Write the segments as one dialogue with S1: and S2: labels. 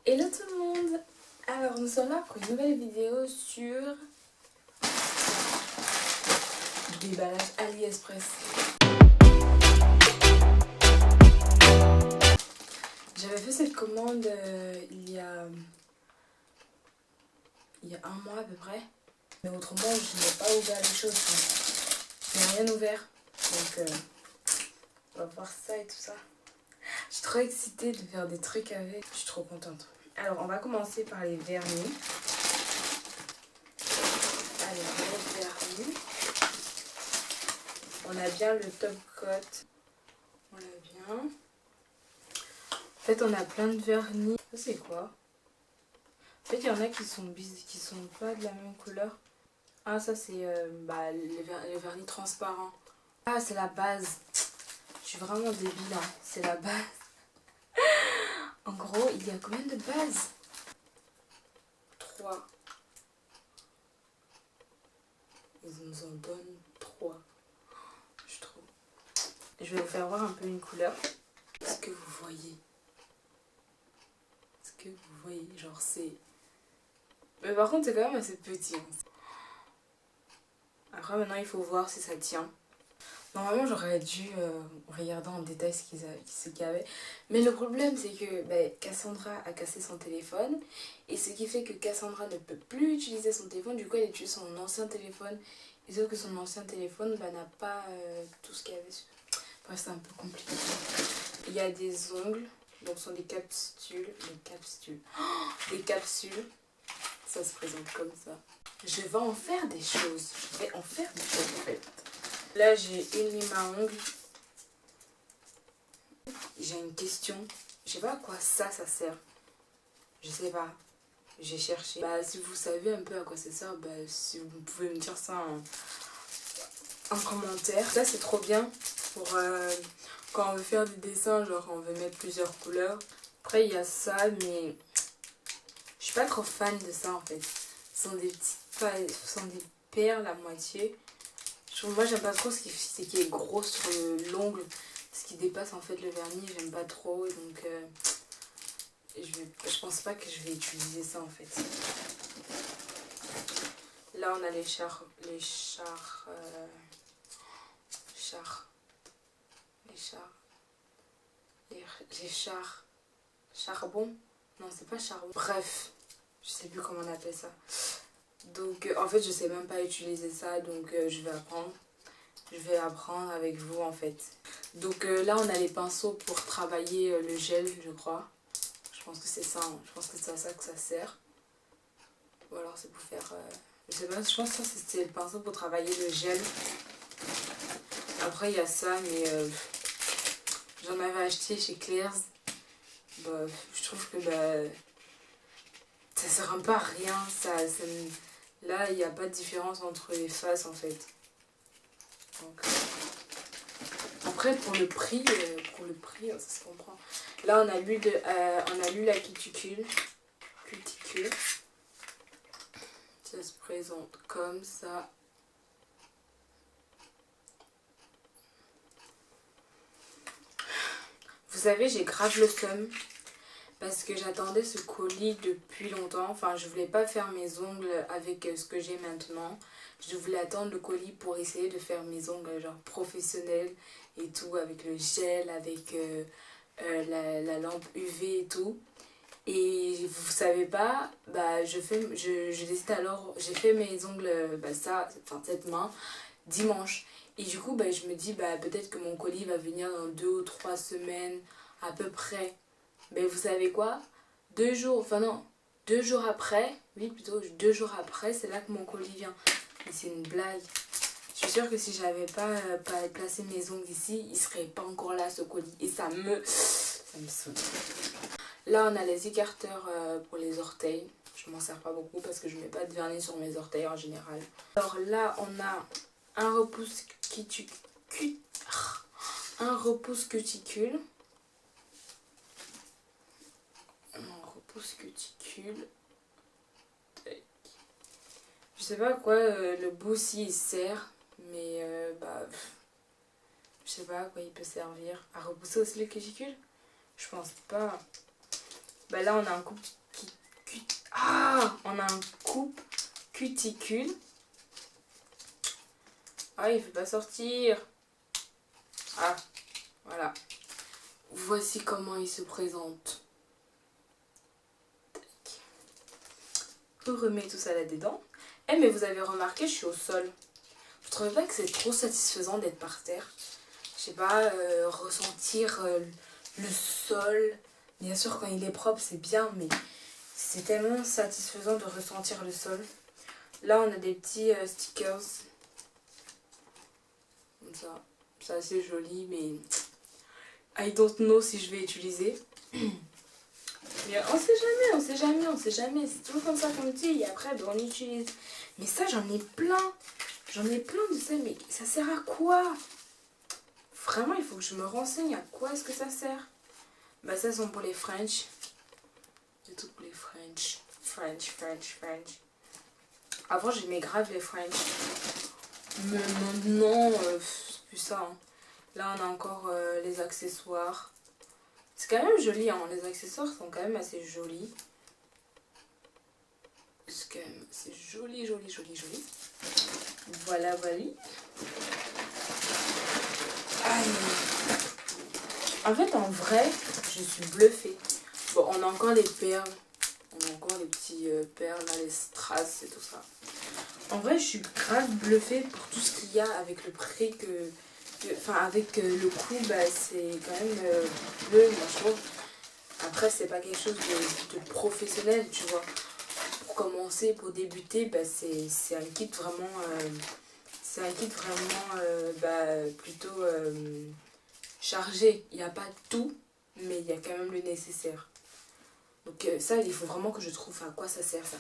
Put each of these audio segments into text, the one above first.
S1: Hello tout le monde. Alors nous sommes là pour une nouvelle vidéo sur déballage AliExpress. J'avais fait cette commande il y a un mois à peu près. Mais autrement je n'ai pas ouvert les choses. Je n'ai rien ouvert. Donc on va voir ça et tout ça. Je suis trop excitée de faire des trucs avec. Je suis trop contente. Alors on va commencer par les vernis. Allez, les vernis. On a bien le top coat. On l'a bien. En fait, on a plein de vernis. Ça, c'est quoi? En fait, il y en a qui sont pas de la même couleur. Ah, ça, c'est les vernis transparents. Ah, c'est la base. Je suis vraiment débile, hein. C'est la base. En gros, il y a combien de bases? 3. Ils nous en donnent 3. Je trouve. Je vais vous faire voir un peu une couleur. Est-ce que vous voyez? Est-ce que vous voyez? Genre, c'est... Mais par contre, c'est quand même assez petit. Hein. Après, maintenant, il faut voir si ça tient. Normalement, j'aurais dû regarder en détail ce qu'il y avait. Mais le problème, c'est que Cassandra a cassé son téléphone. Et ce qui fait que Cassandra ne peut plus utiliser son téléphone. Du coup, elle utilise son ancien téléphone. Et sauf que son ancien téléphone n'a pas tout ce qu'il y avait sur. Bref, c'est un peu compliqué. Il y a des ongles. Donc, ce sont des capsules. Des capsules. Ça se présente comme ça. Je vais en faire des choses. En fait. Là, j'ai une lime à ongles. J'ai une question. Je sais pas à quoi ça sert. Je sais pas. J'ai cherché. Si vous savez un peu à quoi ça sert, si vous pouvez me dire ça en commentaire. Ça, c'est trop bien pour quand on veut faire des dessins, genre on veut mettre plusieurs couleurs. Après, il y a ça, mais je suis pas trop fan de ça en fait. Ce sont des perles à moitié. Moi j'aime pas trop ce qui est gros sur l'ongle, ce qui dépasse en fait le vernis, j'aime pas trop, donc je pense pas que je vais utiliser ça en fait. Là on a les charbon, non c'est pas charbon, bref, je sais plus comment on appelle ça. Donc en fait je sais même pas utiliser ça, donc je vais apprendre avec vous en fait. Donc là on a les pinceaux pour travailler le gel, je crois. Je pense que c'est ça, hein. Je pense que c'est à ça que ça sert. Ou alors c'est pour faire... je sais pas, je pense que ça c'est le pinceau pour travailler le gel. Après il y a ça, mais j'en avais acheté chez Claire's. Je trouve que ça sert un peu à rien. Là il n'y a pas de différence entre les faces en fait. Donc, après pour le prix ça se comprend. Là on a lu la cuticule. Ça se présente comme ça. Vous savez, j'ai grave le seum parce que j'attendais ce colis depuis longtemps. Enfin, je voulais pas faire mes ongles avec ce que j'ai maintenant. Je voulais attendre le colis pour essayer de faire mes ongles genre professionnels et tout, avec le gel, avec la lampe UV et tout. Et vous savez pas, je décide alors, j'ai fait mes ongles cette main dimanche. Et du coup je me dis peut-être que mon colis va venir dans 2 ou 3 semaines à peu près. Mais vous savez quoi? 2 jours après, oui plutôt 2 jours après, c'est là que mon colis vient. Mais c'est une blague. Je suis sûre que si j'avais pas placé mes ongles ici, il serait pas encore là ce colis. Et ça me saoule. Là on a les écarteurs pour les orteils. Je m'en sers pas beaucoup parce que je mets pas de vernis sur mes orteils en général. Alors là on a un repousse cuticule. Je sais pas à quoi le bout ci il sert, mais je sais pas à quoi il peut servir. À repousser aussi le cuticule? Je pense pas. Bah là on a un coupe on a un coupe cuticule. Ah, il ne veut pas sortir. Ah, voilà. Voici comment il se présente. On remet tout ça là-dedans. Eh, mais vous avez remarqué, je suis au sol. Vous trouvez pas que c'est trop satisfaisant d'être par terre? Je sais pas, ressentir le sol. Bien sûr, quand il est propre, c'est bien, mais c'est tellement satisfaisant de ressentir le sol. Là, on a des petits stickers. Comme ça. C'est assez joli, mais I don't know si je vais utiliser. Mais on sait jamais, on sait jamais, on sait jamais. C'est toujours comme ça qu'on dit et après ben, on utilise. Mais ça, j'en ai plein. J'en ai plein de ça, mais ça sert à quoi? Vraiment, il faut que je me renseigne à quoi est-ce que ça sert. Bah ça, sont pour les French. C'est tout pour les French. French. Avant, j'aimais grave les French. Mais maintenant, c'est plus ça. Hein. Là, on a encore les accessoires. C'est quand même joli, hein. Les accessoires sont quand même assez jolis. C'est quand même assez joli. Voilà. Aïe. En fait, en vrai, je suis bluffée. Bon, on a encore les perles. On a encore les petits perles, là, les strass et tout ça. En vrai, je suis grave bluffée pour tout ce qu'il y a avec le prix que... Enfin, avec le coût, bah, c'est quand même bleu, moi je trouve. Après, c'est pas quelque chose de professionnel, tu vois. Pour commencer, pour débuter, bah, c'est un kit vraiment... plutôt chargé. Il n'y a pas tout, mais il y a quand même le nécessaire. Donc ça, il faut vraiment que je trouve à quoi ça sert, ça.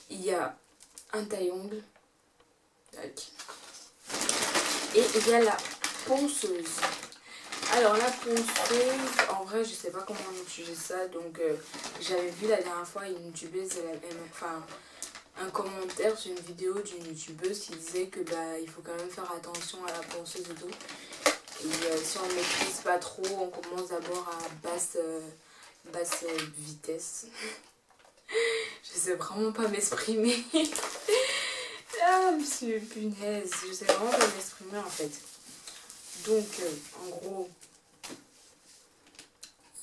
S1: Il y a un taille-ongle. Et il y a la ponceuse. Alors la ponceuse, en vrai je sais pas comment on utilise ça, donc j'avais vu la dernière fois une youtubeuse, enfin un commentaire sur une vidéo d'une youtubeuse qui disait que bah il faut quand même faire attention à la ponceuse et tout. Et si on ne maîtrise pas trop, on commence d'abord à basse vitesse. Je sais vraiment pas m'exprimer. Ah monsieur punaise, je sais vraiment pas m'exprimer en fait. Donc en gros,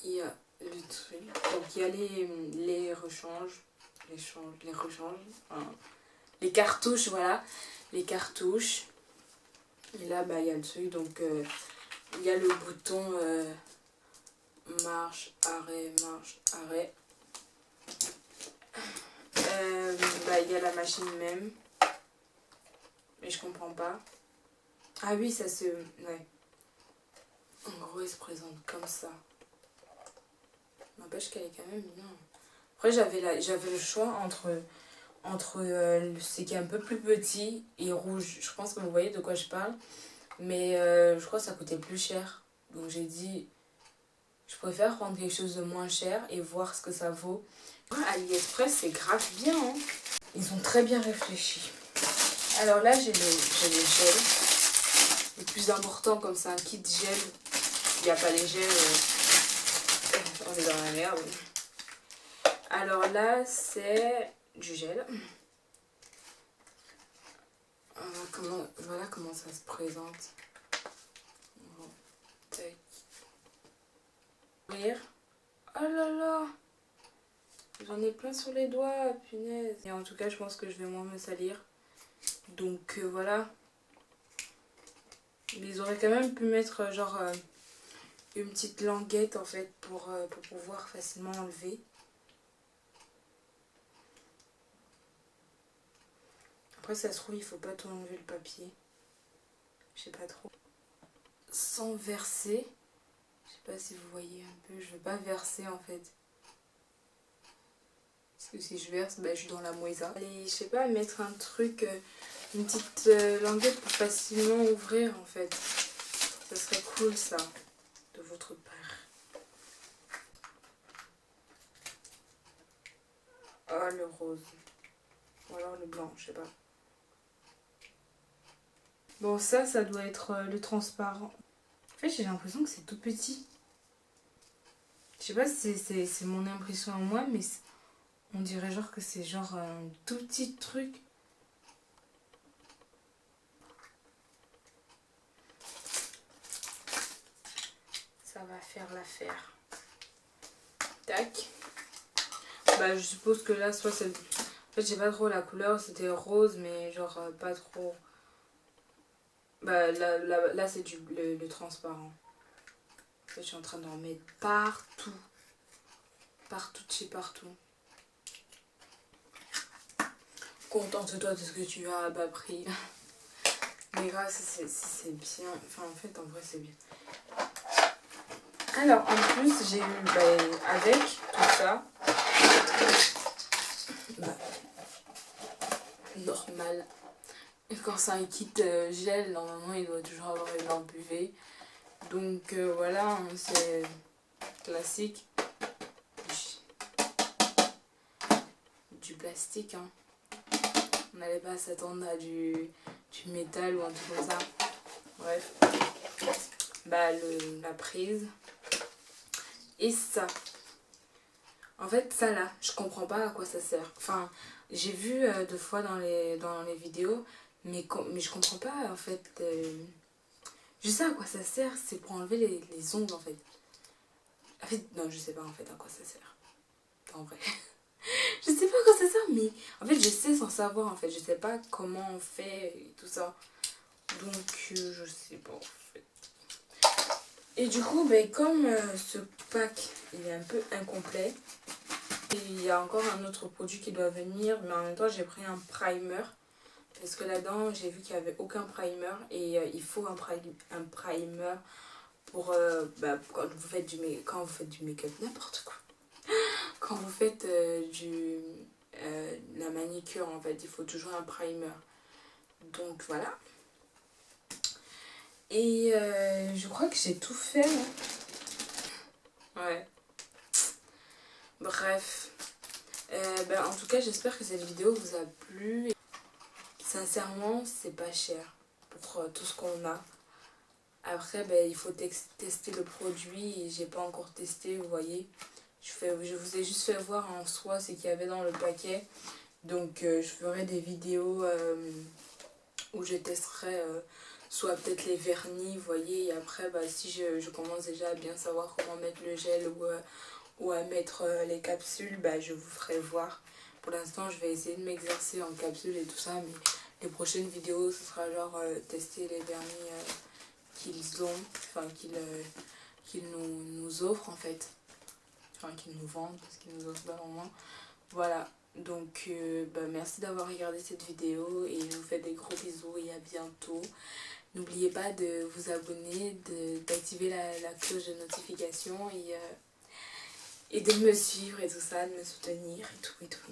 S1: il y a le truc, donc il y a les rechanges, enfin, les cartouches, voilà, les cartouches. Et là, bah, il y a le truc, donc il y a le bouton marche, arrêt. Bah, il y a la machine même, mais je comprends pas. Ah oui, ça se... Ouais. En gros, il se présente comme ça. N'empêche qu'elle est quand même bien. Après, j'avais le choix entre ce qui est un peu plus petit et rouge. Je pense que vous voyez de quoi je parle. Mais je crois que ça coûtait plus cher. Donc j'ai dit, je préfère prendre quelque chose de moins cher et voir ce que ça vaut. AliExpress, c'est grave bien. Hein. Ils ont très bien réfléchi. Alors là, j'ai le gel. Le plus important, comme c'est un kit gel, il n'y a pas les gels. On est dans la merde. Alors là, c'est du gel. Voilà comment ça se présente. Bon, tac. Oh là là, j'en ai plein sur les doigts, punaise. Et en tout cas, je pense que je vais moins me salir. Donc voilà. Mais ils auraient quand même pu mettre genre une petite languette en fait pour pouvoir facilement enlever. Après ça se trouve il faut pas tout enlever le papier. Je sais pas trop. Sans verser. Je sais pas si vous voyez un peu. Je veux pas verser en fait. Parce que si je verse, bah, je suis dans la moisa. Allez, je sais pas, mettre un truc, une petite languette pour facilement ouvrir en fait. Ça serait cool ça, de votre part. Oh, le rose. Ou alors le blanc, je sais pas. Bon, ça doit être le transparent. En fait, j'ai l'impression que c'est tout petit. Je sais pas si c'est mon impression à moi, mais on dirait genre que c'est genre un tout petit truc. Ça va faire l'affaire. Tac. Bah je suppose que là soit c'est... En fait j'ai pas trop la couleur, c'était rose mais genre pas trop... Bah là c'est le transparent. En fait, je suis en train d'en mettre partout. Partout de chez partout. Contente-toi de ce que tu as à bas prix. Mais grave, c'est bien. Enfin, en fait, en vrai, c'est bien. Alors, en plus, j'ai eu, avec tout ça, normal. Et quand c'est un kit gel, normalement, il doit toujours avoir une lampe UV. Donc, voilà, hein, c'est classique. Du plastique, hein. On n'allait pas s'attendre à du métal ou un truc comme ça. Bref. Bah, la prise. Et ça. En fait, ça là, je comprends pas à quoi ça sert. Enfin, j'ai vu deux fois dans les vidéos, mais je comprends pas en fait. Je sais à quoi ça sert, c'est pour enlever les ongles en fait. En fait, non, je sais pas en fait à quoi ça sert. En vrai. Je sais pas à quoi ça sert, mais en fait, je sais sans savoir en fait. Je sais pas comment on fait et tout ça. Donc, je sais pas en fait. Et du coup, comme ce pack il est un peu incomplet, et il y a encore un autre produit qui doit venir, mais en même temps j'ai pris un primer. Parce que là-dedans j'ai vu qu'il n'y avait aucun primer et il faut un primer pour quand vous faites du make-up, n'importe quoi. Quand vous faites la manicure en fait, il faut toujours un primer. Donc voilà. Et je crois que j'ai tout fait. Ouais. Bref. En tout cas, j'espère que cette vidéo vous a plu. Sincèrement, c'est pas cher pour tout ce qu'on a. Après, il faut tester le produit et j'ai pas encore testé, vous voyez. Je vous ai juste fait voir en soi ce qu'il y avait dans le paquet. Donc, je ferai des vidéos où je testerai soit peut-être les vernis, vous voyez. Et après, si je commence déjà à bien savoir comment mettre le gel ou à mettre les capsules, je vous ferai voir. Pour l'instant, je vais essayer de m'exercer en capsule et tout ça, mais les prochaines vidéos, ce sera genre tester les vernis qu'ils ont, enfin qu'ils nous offrent en fait. Enfin, qu'ils nous vendent, parce qu'ils nous offrent pas vraiment. Voilà, donc merci d'avoir regardé cette vidéo et je vous fais des gros bisous et à bientôt. N'oubliez pas de vous abonner, d'activer la cloche de notification et de me suivre et tout ça, de me soutenir et tout.